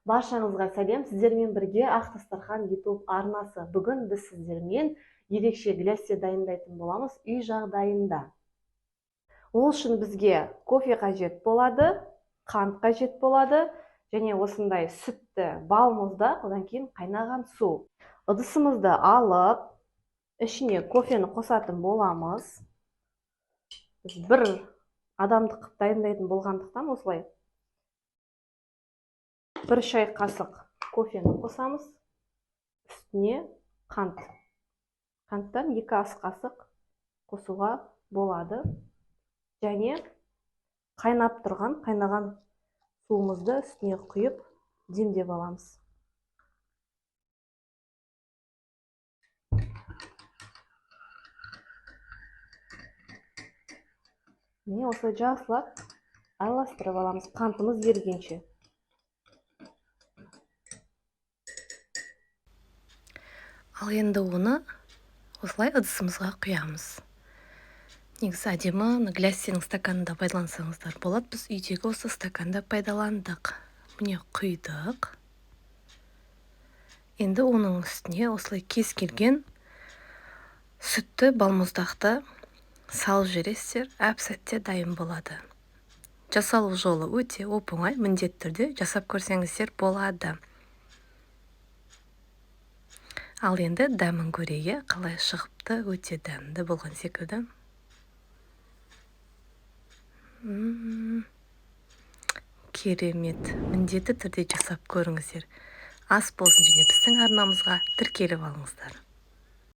Баршаңызға сәлем, сіздермен бірге Ақ Дастархан YouTube арнасы. Бүгін біз сіздермен ерекше гляссе дайындайтын боламыз үй жағдайында. Ол үшін бізге кофе қажет болады, қант қажет болады, және осындай сүтті бал мұздақ, одан кейін қайнаған су. Ыдысымызды алып, ішіне кофені қосатын боламыз. Біз бір адамдық дайындайтын болғандықтан осылай. Бір шай қасық кофені қосамыз, үстіне қант. Қанттан 2 ас қасық қосуға болады. Және қайнап тұрған, қайнаған суымызды үстіне құйып демдеп аламыз. Міне осылай жақсылап араластырып аламыз, қантымыз ерігенше. Ал енді оны осылай ыдысымызға құямыз. Негізі әдемі гляссенің стаканында пайдалансаңыздар болады. Біз үйдегі осы стаканда пайдаландық. Міне құйдық. Енді оның үстіне осылай кез келген сүтті балмұздақты салып жібересіздер, әп-сәтте дайын болады. Жасалу жолы өте оп-оңай, міндетті түрде жасап көрсеңіздер болады. Ал енді дәмін көрейік, қалай шығыпты, өте дәмді болған секілді. Керемет, міндетті түрде жасап көріңіздер. Ас болсын және біздің арнамызға тіркеліп алыңыздар.